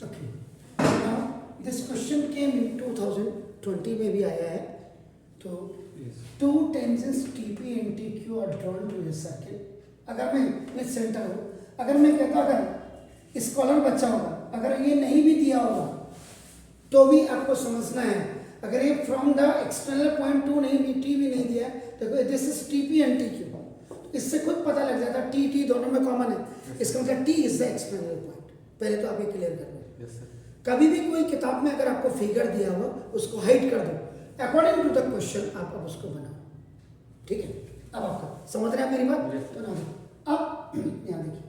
Okay. Now this question came in 2020 में भी आया है. तो two tangents TP and TQ are drawn to a circle. अगर मैं सेंटर हूँ, अगर मैं कहता अगर स्कॉलर बच्चा होगा, अगर ये नहीं भी दिया होगा तो भी आपको समझना है. अगर ये from the external point two नहीं भी, टी भी नहीं दिया है, देखो this is TP and T Q. इससे खुद पता लग जाता है टी टी दोनों में कॉमन है. इसका मतलब T is the external point. पहले तो आप ये क्लियर कर लो. कभी भी कोई किताब में अगर आपको फिगर दिया हो उसको हाइड कर दो अकॉर्डिंग टू द क्वेश्चन. आप अब उसको बनाओ. ठीक है. अब आपका समझ रहे हैं मेरी बात? तो ना अब यहाँ देखिए,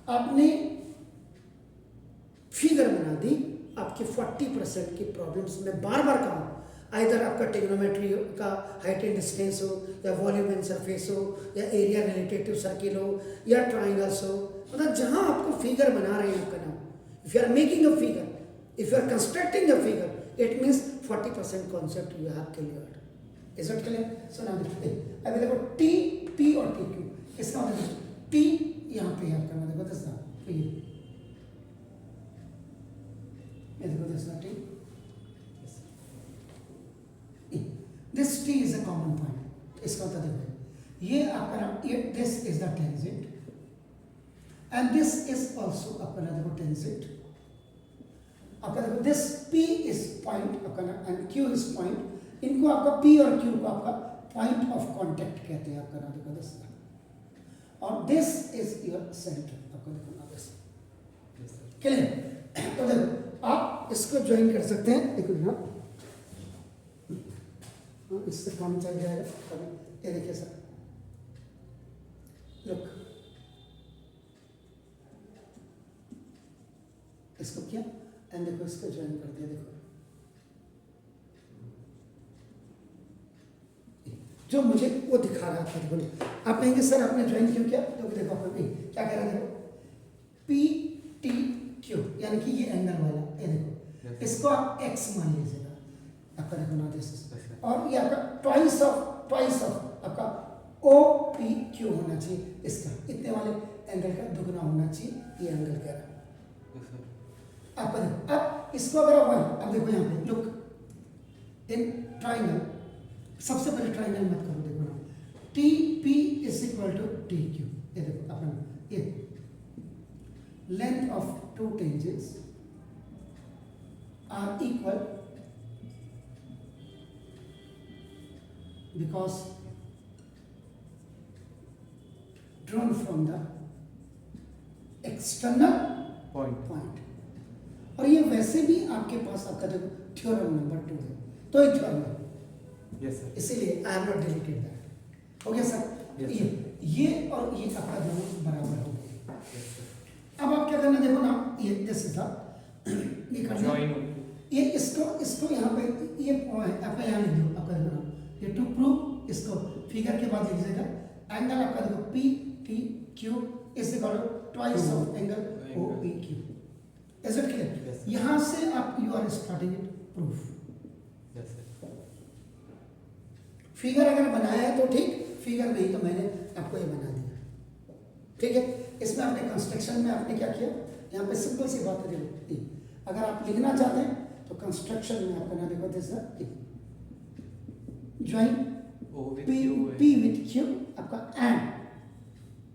आपने फिगर बना दी. आपकी 40% की प्रॉब्लम्स में बार बार कहा, आइदर आपका टेक्नोमेट्री का हाइट एंड डिस्टेंस हो, या वॉल्यूम एंड सरफेस हो, या एरिया रिलेटेड टू सर्किल हो, या ट्राइंगल्स हो. मतलब जहां आपको फिगर बना रहे हैं आपका नाम, if you are making a figure, if you are constructing a figure, it means 40% concept you have cleared. Is it clear? So now अभी देखो टी पी और टी क्यू. इसका मतलब टी यहाँ पे आपका मतलब देखो दस ये देखो this T. This T is a common point. इसका मतलब देखो ये आपका नाम, ये this is the tangent and this is also आपका नाम देखो टेंजेंट. आपका देखो दिस P इज पॉइंट आपका नाम एंड Q इज पॉइंट. इनको आपका P और Q को आपका पॉइंट ऑफ कांटेक्ट कहते हैं. आपका नाम देखो दिस, और दिस इज योर सेंटर. आपको देखो ना दिस क्लियर. तो देखो आप इसको ज्वाइन कर सकते हैं. देखो ना इससे काम चल जाएगा. ये देखिए सर, लुक इसको किया एंड देखो इसको ज्वाइन कर दिया. देखो जो मुझे वो दिखा रहा था. देखो आप कहेंगे सर आपने ज्वाइन क्यों किया? तो देखो आप क्या कह रहा है, देखो पी टी क्यू यानी कि ये एंगल वाला, ये देखो इसको आप एक्स मान लीजिएगा. आपका देखो ना दिस, और ये आपका ट्वाइस ऑफ आपका ओ पी क्यू होना चाहिए. इसका इतने वाले एंगल का दुगना होना चाहिए. ये एंगल कह रहा है आपका. देखो अब इसको अगर आप अब देखो यहाँ पे लुक इन ट्राइंगल. सबसे पहले ट्राइंगल मत करो. देखो ना T P is equal to T Q. ये देखो अपन ये length of two tangents are equal because drawn from the external point. और ये वैसे भी आपके पास आपका देखो थ्योरम नंबर 2 है, तो ये थ्योरम है. Yes sir. इसीलिए I have not deleted that. हो गया सर? Yes, ये और ये आपका दोनों बराबर हो गए. Yes sir. अब आप क्या करना, देखो ना ये दिस इज ये करना ये इसको यहाँ पे ये आपका यहाँ लिख दो. आपका देखो ना ये टू प्रूव, इसको फिगर के बाद लिख दीजिएगा. एंगल आपका देखो P T Q is equal to twice of angle O P Q. Is it clear? यहाँ से आप you are starting it proof. Figure अगर बनाया है तो ठीक, फिगर नहीं तो मैंने आपको ये बना दिया. ठीक है. इसमें आपने कंस्ट्रक्शन में आपने क्या किया, यहाँ पे सिंपल सी बात है. देखो अगर आप लिखना चाहते हैं तो कंस्ट्रक्शन में आपका ना देखो this join P with Q आपका एंड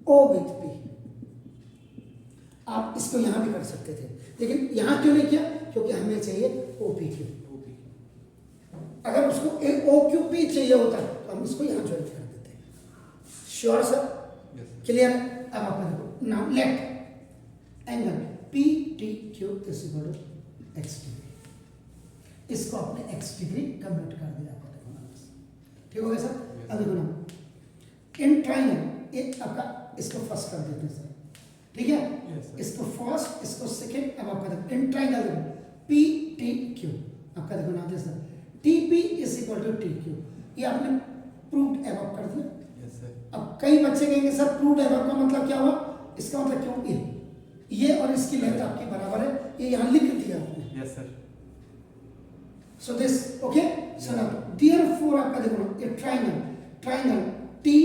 ओ विथ पी. आप इसको यहाँ भी कर सकते थे, लेकिन यहाँ क्यों नहीं किया? क्योंकि हमें चाहिए ओ पी क्यू. अगर उसको ओ क्यू पी चाहिए होता तो हम इसको यहाँ ज्वाइन कर देते. Sure sir? क्लियर? अब आप देखो now let angle P T Q is equal to X degree. इसको आपने एक्स डिग्री कन्वर्ट कर दिया. आपको देखो ना ठीक हो गया सर? अब देखो ना इन ट्राइंगल ये आपका इसको फर्स्ट कर देते हैं सर. ठीक है. इसको फर्स्ट, इसको सेकंड. अब आपका देखो इन ट्राइंगल देखो पी टी क्यू. आपका देखो ना sir T P is equal to T Q. ये आपने प्रूव्ड एबव कर दिया. अब कई बच्चे कहेंगे सर प्रूव्ड एबव का मतलब क्या हुआ? इसका मतलब क्यों ये और इसकी लेंथ आपकी बराबर है, ये यहाँ लिख दिया आपने. Yes sir. So this okay. So now therefore आपका देखो ना ये ट्राइंगल टी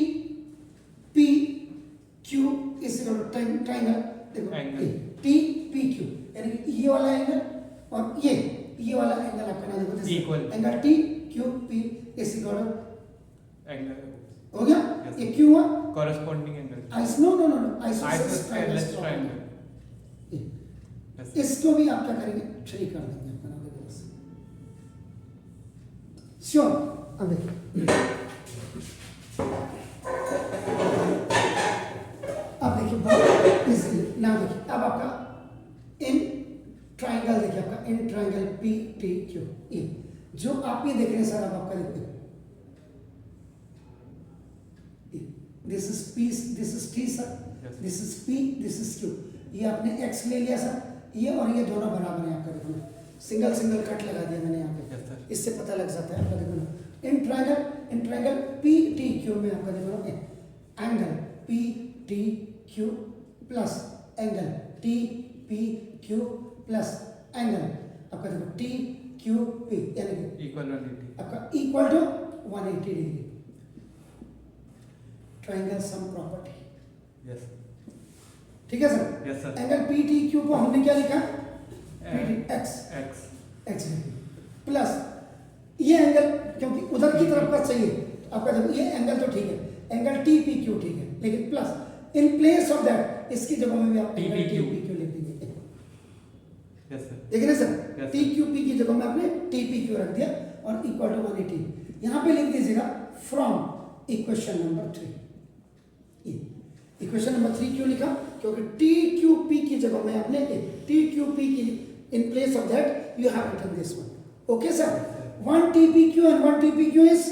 ट्राइंगल देखो Angle. टी पी क्यू, यानी कि ये वाला एंगल और ये वाला एंगल आपका ना देखो Equal. Angle T Q P is equal angle हो गया। Yes. ये क्यों हुआ? कॉरेस्पॉन्डिंग एंगल आइस no no no no isosceles isosceles triangle. Triangle. इसको भी आप क्या करेंगे? 3 कर देंगे आपका ना देखो बस। श्योर। अब देखिए बहुत इजीली ना देखिए अब आपका इन ट्राइंगल देखिए आपका in triangle P T Q E जो आप ये देख रहे हैं सर, अब आपका देखिए this is P this is T sir, this is P this is Q. ये आपने एक्स ले लिया सर, ये और ये दोनों बराबर है आपका देखो, सिंगल सिंगल कट लगा दिया मैंने यहाँ पे, इससे पता लग जाता है आपका देखो इन ट्राइंगल पी टी क्यू में आपका देखो angle P T Q plus angle T P Q plus angle आपका देखो टी क्यू पी यानी कि इक्वल 180 आपका equal to 180 degree. Triangle sum property. Yes ठीक है sir? Yes sir. Angle P T Q को हमने क्या लिखा? एक्स एक्स प्लस ये एंगल क्योंकि उधर की तरफ का चाहिए आपका देखो ये एंगल तो ठीक है, एंगल टी पी क्यू ठीक है, लेकिन plus in place of that इसकी जगह में भी आप एंगल टी पी क्यू लिख देंगे। Yes sir. देख रहे हैं sir? Yes, T Q P की जगह में आपने टी पी क्यू रख दिया और इक्वल टू 180 यहाँ पे लिख दीजिएगा from equation number 3। Equation number 3 क्यों लिखा? क्योंकि टी क्यू पी की जगह में आपने टी क्यू पी की in place of that you have written this one. Okay sir? 1 T P Q and 1 T P Q is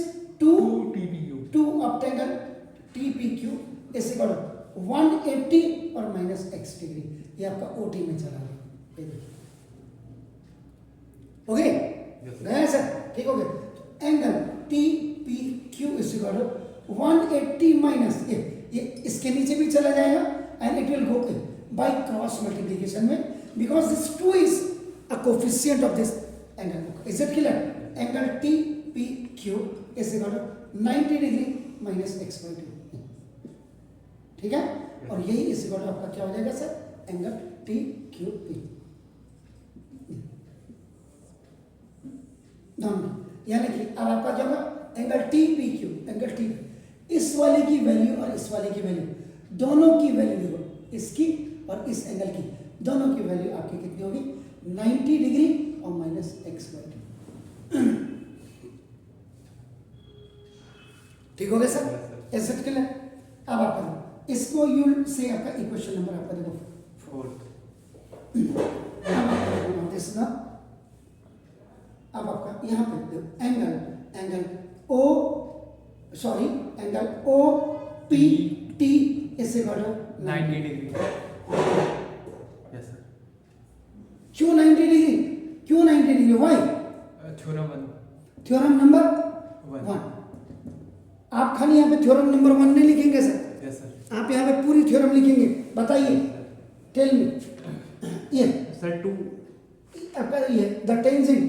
2 TPQ 2 ऑक्टेंगल T P Q is equal to 180 और minus x degree, ये आपका OT में चला गया। Okay गया sir? ठीक हो गया। Angle T P Q is equal to 180 minus ये इसके नीचे भी चला जाएगा and it will go by cross multiplication में because this 2 is a coefficient of this angle. Is it clear? Angle T P Q is equal to 90 degree minus X by 2। ठीक है? और यही इस इक्वल टू आपका क्या हो जाएगा sir? Angle T Q P दोनों, यानी कि अब आपका क्या होगा? Angle T P Q angle T, इस वाले की वैल्यू और इस वाले की वैल्यू, दोनों की वैल्यू देखो, इसकी और इस एंगल की दोनों की वैल्यू आपकी कितनी होगी? 90 डिग्री और माइनस एक्स बाई 2। ठीक हो गया सर? ऐसे क्लियर? अब आपका इसको यू से आपका इक्वेशन नंबर आपका देखो 4। दिस ना अब आपका यहाँ पे angle O sorry angle O P T इससे बढ़ो 90 डिग्री। Yes sir. क्यों 90 डिग्री? क्यों 90 डिग्री? वाई? Theorem number 1। आप खाली यहाँ पे थ्योरम नंबर 1 नहीं लिखेंगे सर। Yes sir. आप यहाँ पे पूरी थ्योरम लिखेंगे। बताइए, टेल मी। ये सर 2 आपका ये the tangent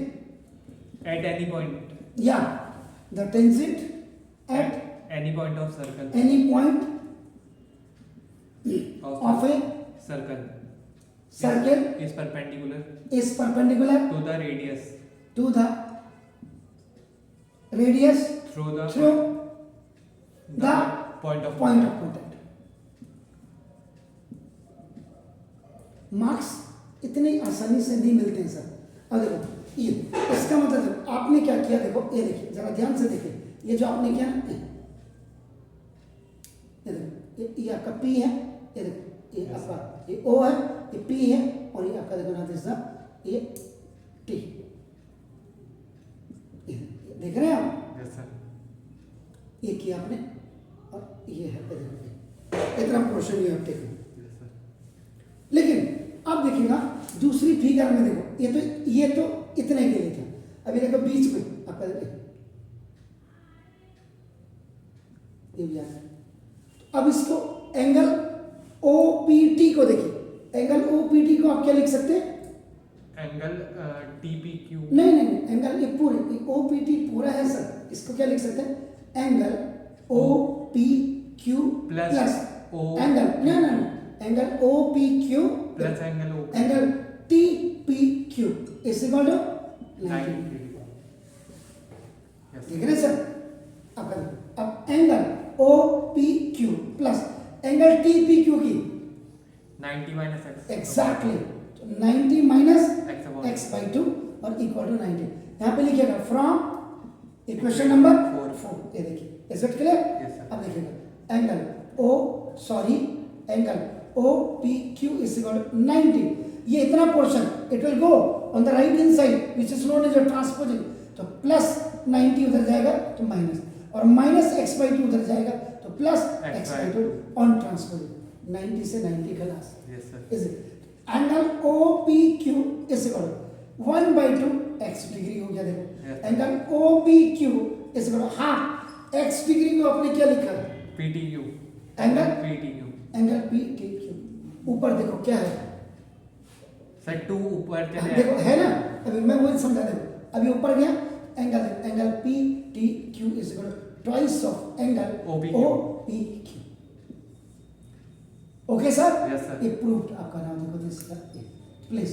at any point, yeah, the tangent at any point of circle any point of a circle circle is perpendicular is perpendicular to the radius to the radius through the point of contact. Marks इतनी आसानी से नहीं मिलते हैं sir. अब देखो ये इसका मतलब आपने क्या किया, देखो ये देखिए जरा ध्यान से देखिए, ये जो आपने किया ना ये देखो ये आपका P है, ये देखो ये आपका ये O है, ये P है और ये आपका देखो ना दिस ये T। देख रहे हैं आप? Yes sir. ये किया आपने और ये है देखो इतना पोर्शन ये आप देखो। लेकिन अब देखिएगा दूसरी फिगर में देखो, ये तो इतने के लिए था, अभी देखो बीच में आपका ये भी आ रहा। अब इसको एंगल OPT को देखिए, एंगल OPT को आप क्या लिख सकते हैं? Angle TPQ। नहीं एंगल ये पूरे OPT पूरा है सर, इसको क्या लिख सकते हैं? Angle OPQ plus angle angle OPQ plus angle O angle TPQ is equal to 90 degree. ठीक है ना सर? अब angle OPQ plus angle TPQ की 90 minus X exactly 90 minus X x by 2 और इक्वल टू 90। यहाँ पे लिखिएगा फ्रॉम इक्वेशन नंबर 4। ये देखिए, is it clear? Yes, sir. अब देखिएगा angle angle OPQ is equal to 90। ये इतना portion it will go on the right hand side which is known as transposing, तो प्लस 90 उधर जाएगा तो माइनस, और माइनस x by 2 उधर जाएगा तो plus x by 2 on transposing. 90 से 90 खलास। Yes sir. Is it angle OPQ is equal to 1 by 2 x degree हो गया। देखो Yes. Angle OPQ is equal to half x degree को आपने क्या लिखा? PTQ angle PTQ angle PTQ। ऊपर देखो क्या है, सर 2 ऊपर चले देखो है ना, अभी मैं वही समझा दे। अभी ऊपर गया angle PTQ is equal to twice of angle OPQ। Okay sir? Yes, sir. ये प्रूव्ड। आपका नाम देखो दिस प्लीज